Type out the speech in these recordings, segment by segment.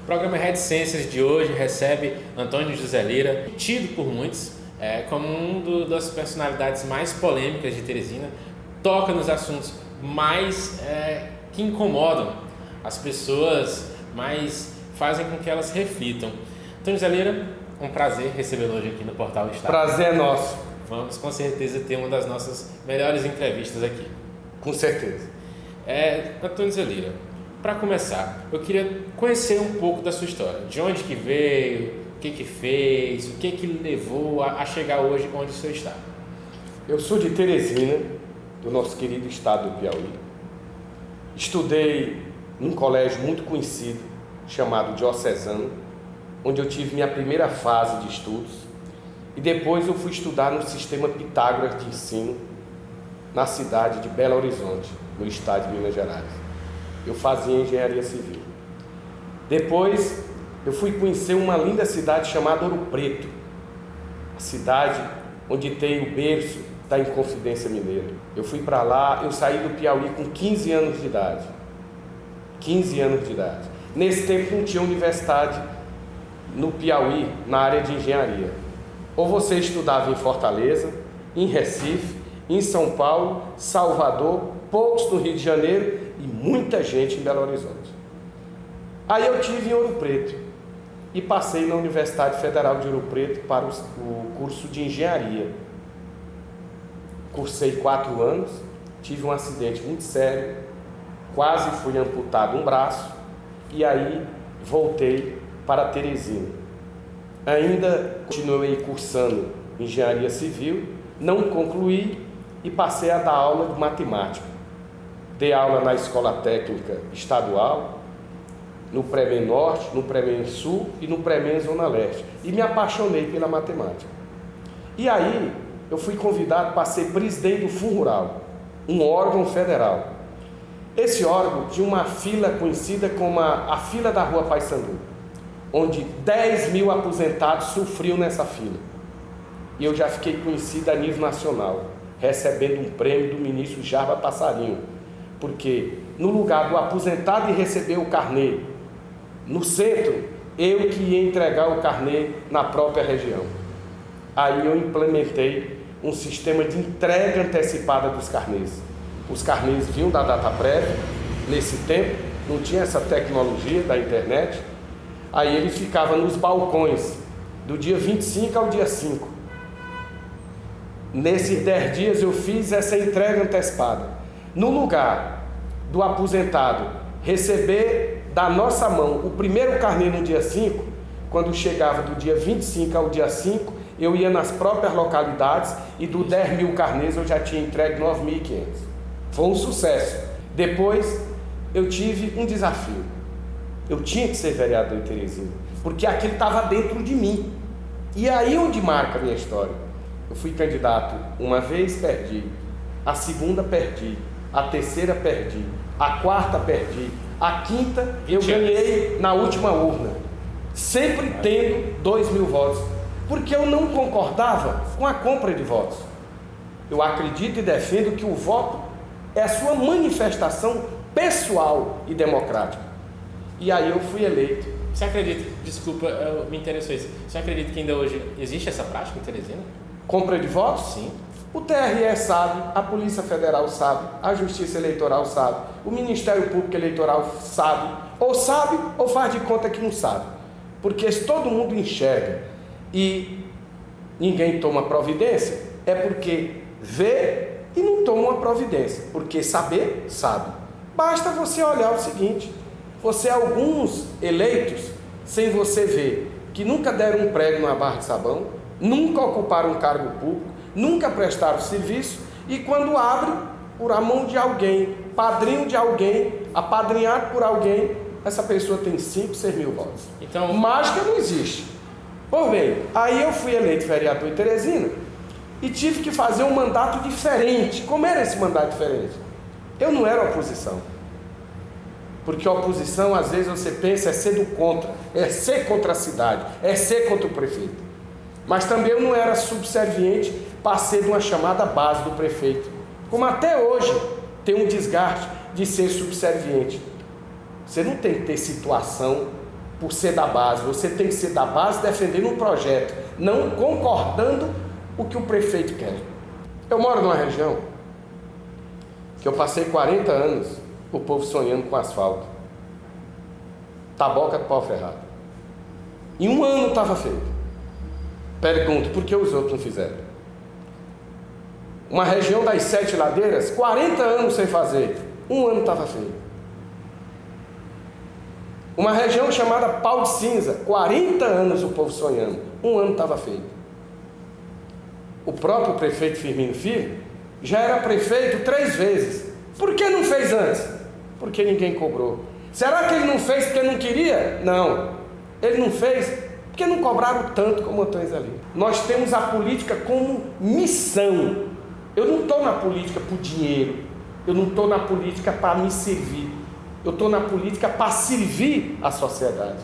programa Reticências de hoje recebe Antônio José Lira, tido por muitos como das personalidades mais polêmicas de Teresina, toca nos assuntos mais que incomodam as pessoas, mas fazem com que elas reflitam. Antônio José Lira, um prazer recebê-lo hoje aqui no Portal Estado. Prazer é nosso. Vamos com certeza ter uma das nossas melhores entrevistas aqui. Com certeza. Antônio José Lira, para começar, eu queria conhecer um pouco da sua história. De onde que veio, o que fez, o que lhe levou a chegar hoje onde o senhor está? Eu sou de Teresina, do nosso querido estado do Piauí. Estudei num colégio muito conhecido, chamado Diocesano, onde eu tive minha primeira fase de estudos. E depois eu fui estudar no sistema Pitágoras de ensino, na cidade de Belo Horizonte, no estado de Minas Gerais. Eu fazia engenharia civil. Depois eu fui conhecer uma linda cidade chamada Ouro Preto, a cidade onde tem o berço da Inconfidência Mineira. Eu fui para lá, eu saí do Piauí com 15 anos de idade. 15 anos de idade. Nesse tempo não tinha universidade no Piauí, na área de engenharia. Ou você estudava em Fortaleza, em Recife, em São Paulo, Salvador, poucos no Rio de Janeiro e muita gente em Belo Horizonte. Aí eu tive em Ouro Preto e passei na Universidade Federal de Ouro Preto para o curso de engenharia. Cursei 4 anos, tive um acidente muito sério, quase fui amputado um braço e aí voltei para Teresina. Ainda continuei cursando engenharia civil, não concluí e passei a dar aula de matemática. Dei aula na Escola Técnica Estadual, no Pré-MEN Norte, no Pré-MEN Sul e no Pré-MEN Zona Leste. E me apaixonei pela matemática. E aí eu fui convidado para ser presidente do Fundo Rural, um órgão federal. Esse órgão tinha uma fila conhecida como a fila da Rua Paissandu, onde 10 mil aposentados sofriam nessa fila. E eu já fiquei conhecido a nível nacional, recebendo um prêmio do ministro Jarba Passarinho, porque no lugar do aposentado ir receber o carnê no centro, eu que ia entregar o carnê na própria região. Aí eu implementei um sistema de entrega antecipada dos carnês. Os carnês vinham da data prévia, nesse tempo, não tinha essa tecnologia da internet. Aí ele ficava nos balcões, do dia 25 ao dia 5. Nesses 10 dias eu fiz essa entrega antecipada. No lugar do aposentado receber da nossa mão o primeiro carnê no dia 5, quando chegava do dia 25 ao dia 5, eu ia nas próprias localidades e do 10 mil carnês eu já tinha entregue 9.500. Foi um sucesso. Depois eu tive um desafio. Eu tinha que ser vereador em Teresina, porque aquilo estava dentro de mim. E aí onde marca a minha história. Eu fui candidato uma vez, perdi. A segunda, perdi. A terceira, perdi. A quarta, perdi. A quinta, eu ganhei na última urna. Sempre tendo 2 mil votos. Porque eu não concordava com a compra de votos. Eu acredito e defendo que o voto é a sua manifestação pessoal e democrática. E aí eu fui eleito. Você acredita, desculpa, me interessou isso, você acredita que ainda hoje existe essa prática em Teresina? Compra de votos? Sim. O TRE sabe, a Polícia Federal sabe, a Justiça Eleitoral sabe, o Ministério Público Eleitoral sabe ou faz de conta que não sabe. Porque se todo mundo enxerga e ninguém toma providência, é porque vê e não toma uma providência. Porque saber, sabe. Basta você olhar o seguinte: você, alguns eleitos, sem você ver, que nunca deram um prego numa barra de sabão, nunca ocuparam um cargo público, nunca prestaram serviço, e quando abre por a mão de alguém, padrinho de alguém, apadrinhado por alguém, essa pessoa tem 5, 6 mil votos. Então, mágica não existe. Por bem, aí eu fui eleito vereador em Teresina e tive que fazer um mandato diferente. Como era esse mandato diferente? Eu não era oposição. Porque a oposição, às vezes, você pensa, é ser do contra, é ser contra a cidade, é ser contra o prefeito. Mas também eu não era subserviente para ser de uma chamada base do prefeito. Como até hoje tem um desgaste de ser subserviente. Você não tem que ter situação por ser da base, você tem que ser da base defendendo um projeto, não concordando o que o prefeito quer. Eu moro numa região que eu passei 40 anos, o povo sonhando com asfalto. Taboca do pau ferrado. Em um ano estava feito. Pergunto, por que os outros não fizeram? Uma região das 7 ladeiras, 40 anos sem fazer. Um ano estava feito. Uma região chamada Pau de Cinza, 40 anos o povo sonhando. Um ano estava feito. O próprio prefeito Firmino Filho já era prefeito 3 vezes. Por que não fez antes? Porque ninguém cobrou. Será que ele não fez porque não queria? Não. Ele não fez porque não cobraram tanto como Antônio José Lira. Nós temos a política como missão. Eu não estou na política por dinheiro. Eu não estou na política para me servir. Eu estou na política para servir a sociedade.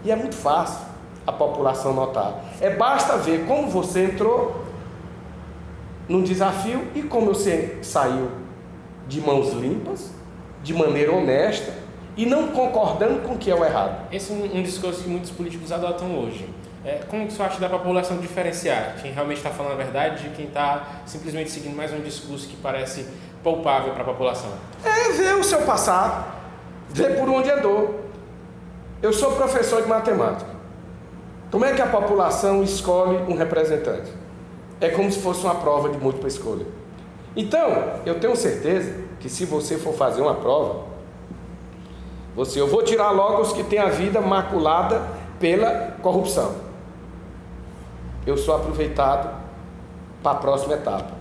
E é muito fácil a população notar. Basta ver como você entrou num desafio e como você saiu de mãos limpas, de maneira honesta e não concordando com o que é o errado. Esse é um discurso que muitos políticos adotam hoje. Como que você acha da população diferenciar quem realmente está falando a verdade de quem está simplesmente seguindo mais um discurso que parece palpável para a população? Ver o seu passado, ver por onde andou. Eu sou professor de matemática. Como é que a população escolhe um representante? É como se fosse uma prova de múltipla escolha. Então, eu tenho certeza que se você for fazer uma prova, eu vou tirar logo os que têm a vida maculada pela corrupção. Eu sou aproveitado para a próxima etapa.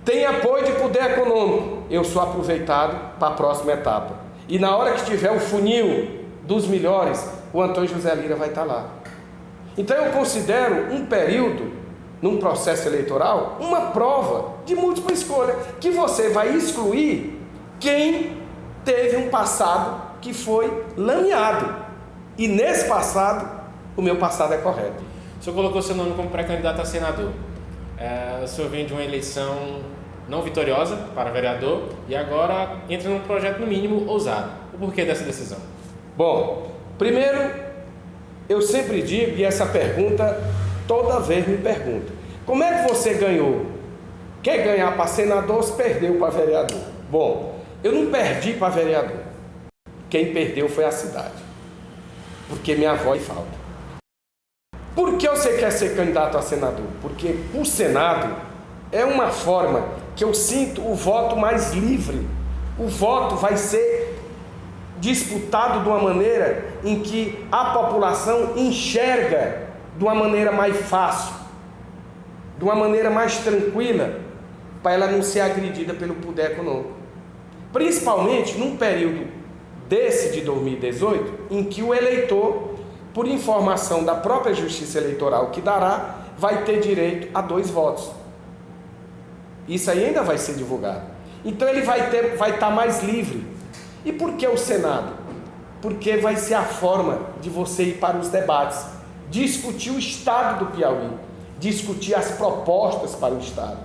Tem apoio de poder econômico, eu sou aproveitado para a próxima etapa. E na hora que tiver o funil dos melhores, o Antônio José Lira vai estar lá. Então eu considero um período, num processo eleitoral, uma prova de múltipla escolha, que você vai excluir quem teve um passado que foi lameado. E nesse passado, o meu passado é correto. O senhor colocou seu nome como pré-candidato a senador. O senhor vem de uma eleição não vitoriosa para vereador e agora entra num projeto, no mínimo, ousado. O porquê dessa decisão? Bom, primeiro, eu sempre digo, e essa pergunta toda vez me pergunta: como é que você ganhou? Quer ganhar para senador, se perdeu para vereador? Bom, eu não perdi para vereador. Quem perdeu foi a cidade. Porque minha voz falta. Por que você quer ser candidato a senador? Porque o Senado é uma forma que eu sinto o voto mais livre. O voto vai ser disputado de uma maneira em que a população enxerga de uma maneira mais fácil, de uma maneira mais tranquila, para ela não ser agredida pelo poder econômico. Principalmente num período desse de 2018, em que o eleitor, por informação da própria Justiça Eleitoral que dará, vai ter direito a 2 votos. Isso aí ainda vai ser divulgado. Então ele vai estar mais livre. E por que o Senado? Porque vai ser a forma de você ir para os debates, discutir o estado do Piauí, discutir as propostas para o estado.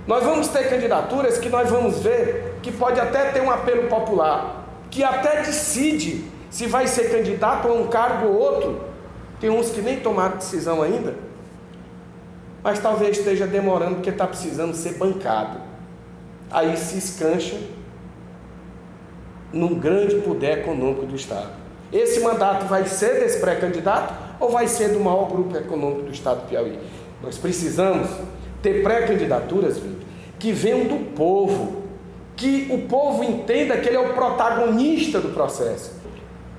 Nós vamos ter candidaturas que nós vamos ver que pode até ter um apelo popular, que até decide se vai ser candidato a um cargo ou outro. Tem uns que nem tomaram decisão ainda, mas talvez esteja demorando porque está precisando ser bancado. Aí se escancha num grande poder econômico do estado. Esse mandato vai ser desse pré-candidato ou vai ser do maior grupo econômico do estado do Piauí? Nós precisamos ter pré-candidaturas, Vitor, que venham do povo, que o povo entenda que ele é o protagonista do processo.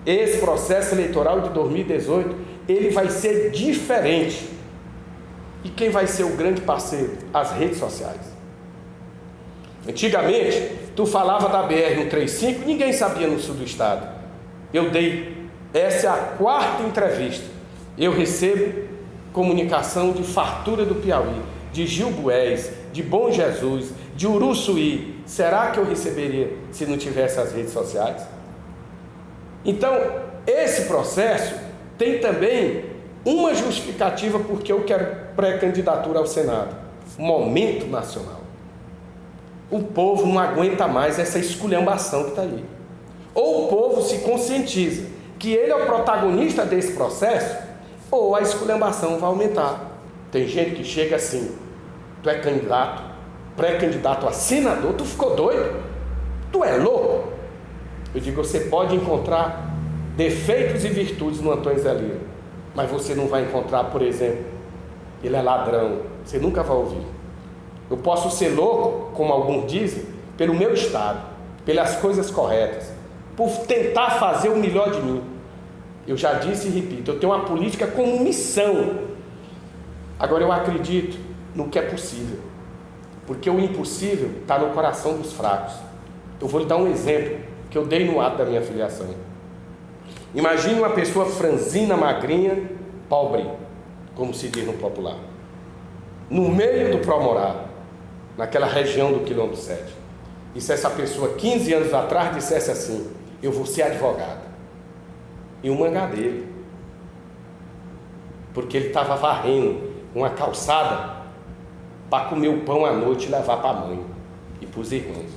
Esse processo eleitoral de 2018, ele vai ser diferente. E quem vai ser o grande parceiro? As redes sociais. Antigamente, tu falava da BR-135, ninguém sabia no sul do estado. Essa é a 4ª entrevista. Eu recebo comunicação de fartura do Piauí, de Gil Bués, de Bom Jesus, de Uruçuí. Será que eu receberia se não tivesse as redes sociais? Então, esse processo tem também uma justificativa porque eu quero pré-candidatura ao Senado. Momento nacional. O povo não aguenta mais essa esculhambação que está aí. Ou o povo se conscientiza que ele é o protagonista desse processo, ou a esculhambação vai aumentar. Tem gente que chega assim: tu é candidato, pré-candidato a senador, tu ficou doido? Tu é louco? Eu digo, você pode encontrar defeitos e virtudes no Antônio Zé Lira, mas você não vai encontrar, por exemplo, ele é ladrão. Você nunca vai ouvir. Eu posso ser louco, como alguns dizem, pelo meu estado, pelas coisas corretas, por tentar fazer o melhor de mim. Eu já disse e repito, eu tenho uma política como missão. Agora eu acredito no que é possível, porque o impossível está no coração dos fracos. Eu vou lhe dar um exemplo que eu dei no ato da minha filiação. Imagine uma pessoa franzina, magrinha, pobre, como se diz no popular, no meio do Promorá, naquela região do quilômetro 7. E se essa pessoa 15 anos atrás dissesse assim: eu vou ser advogado, e o mangá dele, porque ele estava varrendo uma calçada para comer o pão à noite e levar para a mãe e para os irmãos.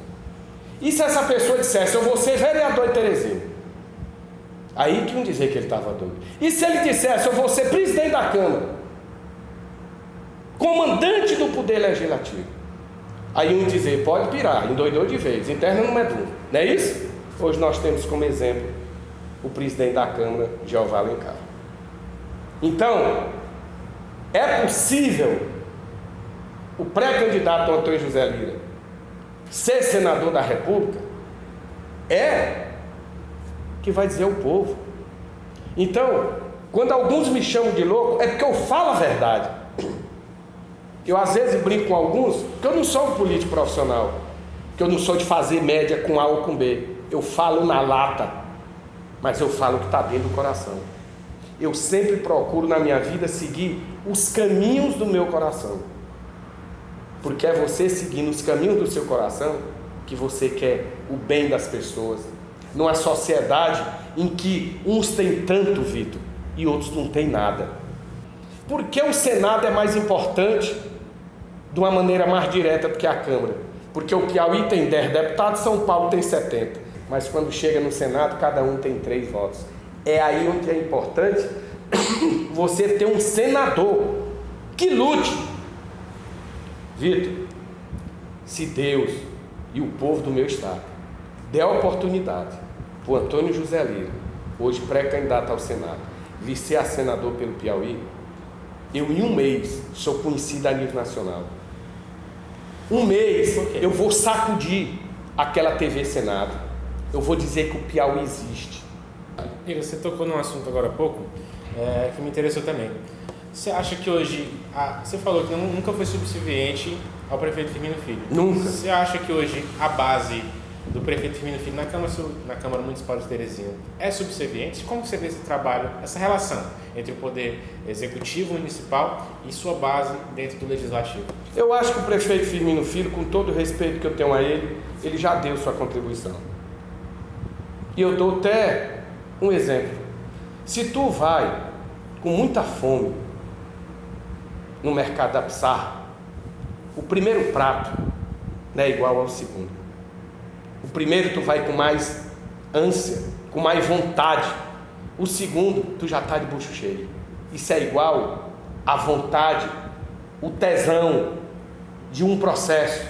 E se essa pessoa dissesse: eu vou ser vereador de Teresina? Aí que iam dizer que ele estava doido. E se ele dissesse: eu vou ser presidente da Câmara, comandante do Poder Legislativo? Aí iam dizer: pode pirar, endoidou de vez, interna no medula. Não é isso? Hoje nós temos como exemplo o presidente da Câmara, Jeová Alencar. Então, é possível o pré-candidato Antônio José Lira ser senador da República? É que vai dizer o povo. Então, quando alguns me chamam de louco, é porque eu falo a verdade. Eu às vezes brinco com alguns, que eu não sou um político profissional, que eu não sou de fazer média com A ou com B. Eu falo na lata, mas eu falo o que está dentro do coração. Eu sempre procuro na minha vida seguir os caminhos do meu coração, porque é você seguindo os caminhos do seu coração que você quer o bem das pessoas, numa sociedade em que uns têm tanto, Vitor, e outros não têm nada. Por que o Senado é mais importante de uma maneira mais direta do que a Câmara? Porque o Piauí tem 10 deputados, São Paulo tem 70, mas quando chega no Senado, cada um tem 3 votos. É aí onde é importante você ter um senador que lute. Vitor, se Deus e o povo do meu estado der a oportunidade para o Antônio José Lira, hoje pré-candidato ao Senado, vir ser senador pelo Piauí, eu em um mês sou conhecido a nível nacional. Um mês eu vou sacudir aquela TV Senado, eu vou dizer que o Piauí existe. E você tocou num assunto agora há pouco que me interessou também. Você acha que hoje, você falou que nunca foi subserviente ao prefeito Firmino Filho. Nunca. Você acha que hoje a base do prefeito Firmino Filho na Câmara Municipal de Teresina é subserviente? Como você vê esse trabalho, essa relação entre o poder executivo municipal e sua base dentro do legislativo? Eu acho que o prefeito Firmino Filho, com todo o respeito que eu tenho a ele já deu sua contribuição. E eu dou até um exemplo. Se tu vai com muita fome no mercado da Pissarra, o primeiro prato não é igual ao segundo. O primeiro tu vai com mais ânsia, com mais vontade. O segundo tu já está de bucho cheio. Isso é igual à vontade, o tesão de um processo,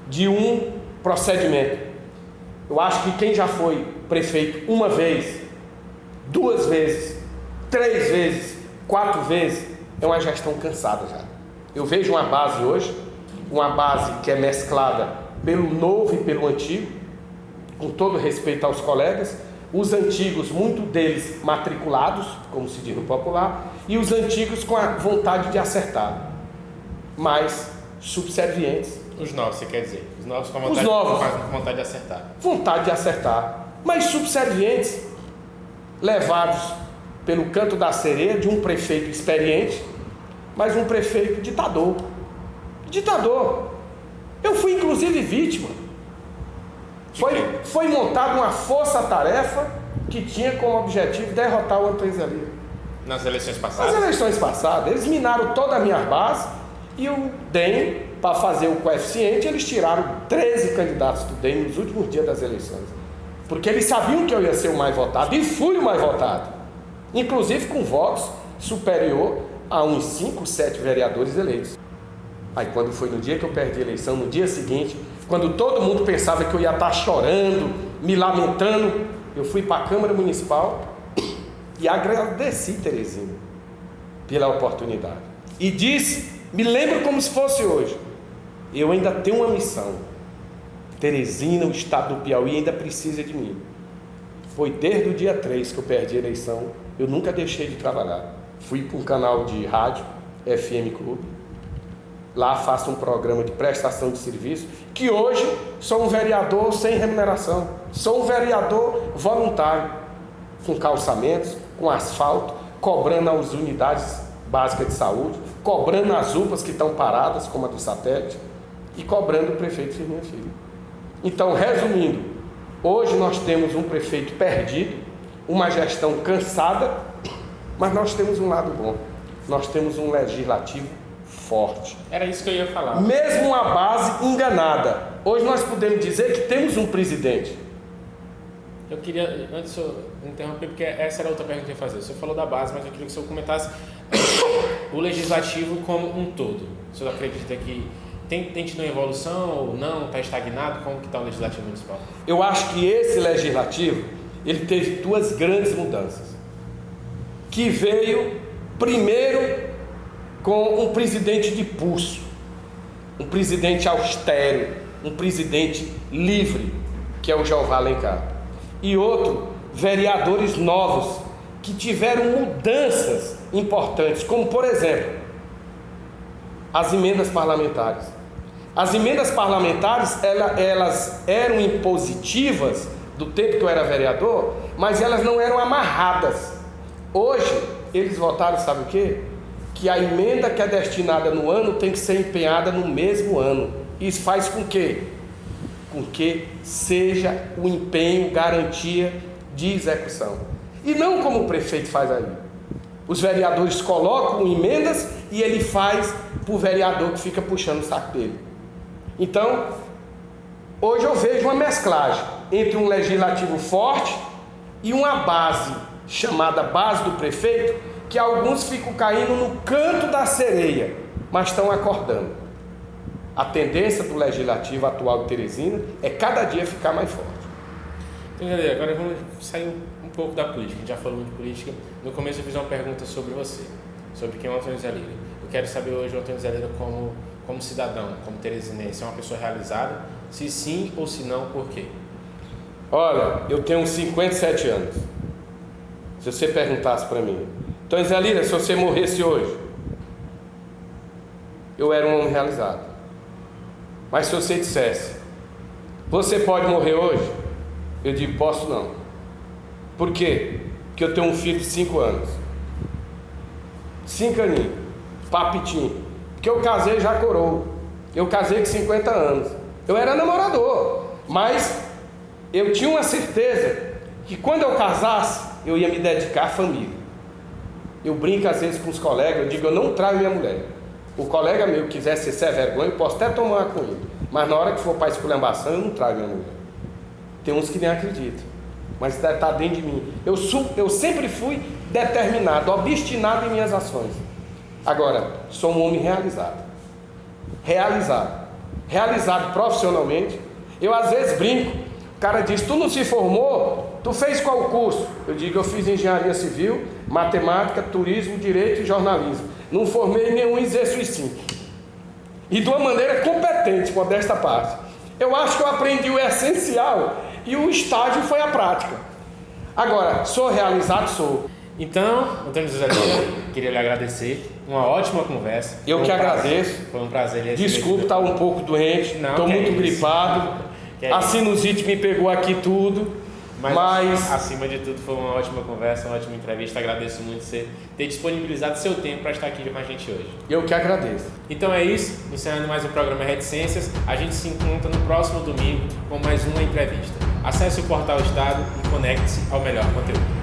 de um procedimento. Eu acho que quem já foi prefeito uma vez, 2 vezes, 3 vezes, 4 vezes, é uma gestão cansada já. Eu vejo uma base hoje, uma base que é mesclada pelo novo e pelo antigo, com todo respeito aos colegas, os antigos, muito deles matriculados, como se diz no popular, e os antigos com a vontade de acertar, mas subservientes. Os novos, você quer dizer? Os novos com vontade de acertar. Vontade de acertar, mas subservientes, levados pelo canto da sereia de um prefeito experiente, mas um prefeito ditador. Ditador. Eu fui inclusive vítima. Foi montada uma força-tarefa que tinha como objetivo derrotar o Antônio Zé Lira. Nas eleições passadas? Nas eleições passadas. Eles minaram toda a minha base e o DEM, para fazer o coeficiente, eles tiraram 13 candidatos do DEM nos últimos dias das eleições. porque eles sabiam que eu ia ser o mais votado, e fui o mais votado, inclusive com votos superior a uns 5, 7 vereadores eleitos. Aí quando foi no dia que eu perdi a eleição, no dia seguinte, quando todo mundo pensava que eu ia estar chorando, me lamentando, eu fui para a Câmara Municipal e agradeci Teresina pela oportunidade. E disse, me lembro como se fosse hoje, eu ainda tenho uma missão. Teresina, o estado do Piauí ainda precisa de mim. Foi desde o dia 3 que eu perdi a eleição, eu nunca deixei de trabalhar. Fui para um canal de rádio, FM Clube, lá faço um programa de prestação de serviço, que hoje sou um vereador sem remuneração, sou um vereador voluntário, com calçamentos, com asfalto, cobrando as unidades básicas de saúde, cobrando as UPAs que estão paradas, como a do satélite, e cobrando o prefeito Firmino Filho. Então, resumindo, hoje nós temos um prefeito perdido, uma gestão cansada, mas nós temos um lado bom, nós temos um legislativo forte. Era isso que eu ia falar. Mesmo uma base enganada, hoje nós podemos dizer que temos um presidente. Eu queria, antes eu interromper, porque essa era a outra pergunta que eu ia fazer. O senhor falou da base, mas eu queria que o senhor comentasse o legislativo como um todo. O senhor acredita que tem tido uma evolução ou não? Está estagnado? Como que está o legislativo municipal? Eu acho que esse legislativo, ele teve duas grandes mudanças. Que veio, primeiro, com um presidente de pulso, um presidente austero, um presidente livre, que é o Jeová Alencar. E outro, vereadores novos, que tiveram mudanças importantes, como por exemplo, as emendas parlamentares. As emendas parlamentares, elas eram impositivas do tempo que eu era vereador, mas elas não eram amarradas. Hoje, eles votaram, sabe o quê? Que a emenda que é destinada no ano tem que ser empenhada no mesmo ano. Isso faz com que seja o empenho, garantia de execução. E não como o prefeito faz aí. Os vereadores colocam emendas e ele faz para o vereador que fica puxando o saco dele. Então, hoje eu vejo uma mesclagem entre um legislativo forte e uma base, chamada base do prefeito, que alguns ficam caindo no canto da sereia, mas estão acordando. A tendência do legislativo atual de Teresina é cada dia ficar mais forte. Então, galera, agora vamos sair um pouco da política. A gente já falou muito de política. No começo eu fiz uma pergunta sobre você, sobre quem é o Antônio Zé Lira. Eu quero saber hoje o Antônio Zé Lira como cidadão, como teresinense, é uma pessoa realizada? Se sim ou se não, por quê? Olha, eu tenho 57 anos. Se você perguntasse para mim, Antônio Zé Lira, se você morresse hoje, eu era um homem realizado. Mas se você dissesse, você pode morrer hoje? Eu digo, posso não. Por quê? Porque eu tenho um filho de 5 anos. 5 aninhos, papitinho. Porque eu casei já coroa. Eu casei com 50 anos. Eu era namorador, mas eu tinha uma certeza que quando eu casasse, eu ia me dedicar à família. Eu brinco às vezes com os colegas, eu digo, eu não traio minha mulher. O colega meu quiser ser sem vergonha, eu posso até tomar uma com ele. Mas na hora que for para esculhambação, eu não traio minha mulher. Tem uns que nem acreditam, mas está dentro de mim. Eu sempre fui determinado, obstinado em minhas ações. Agora, sou um homem realizado. Realizado profissionalmente. Eu às vezes brinco. O cara diz, tu não se formou? Tu fez qual curso? Eu digo, eu fiz engenharia civil, matemática, turismo, direito e jornalismo. Não formei nenhum, exerço os 5. E de uma maneira competente, modesta parte. Eu acho que eu aprendi o essencial e o estágio foi a prática. Agora, sou realizado? Sou. Então, Antônio José Lira, queria lhe agradecer. Uma ótima conversa. Eu que agradeço. Foi um prazer. Desculpe estar um pouco doente. Estou muito gripado. A sinusite me pegou aqui tudo. Mas, acima de tudo, foi uma ótima conversa, uma ótima entrevista. Agradeço muito você ter disponibilizado seu tempo para estar aqui com a gente hoje. Eu que agradeço. Então é isso. Encerrando mais um programa Reticências. A gente se encontra no próximo domingo com mais uma entrevista. Acesse o Portal Estado e conecte-se ao melhor conteúdo.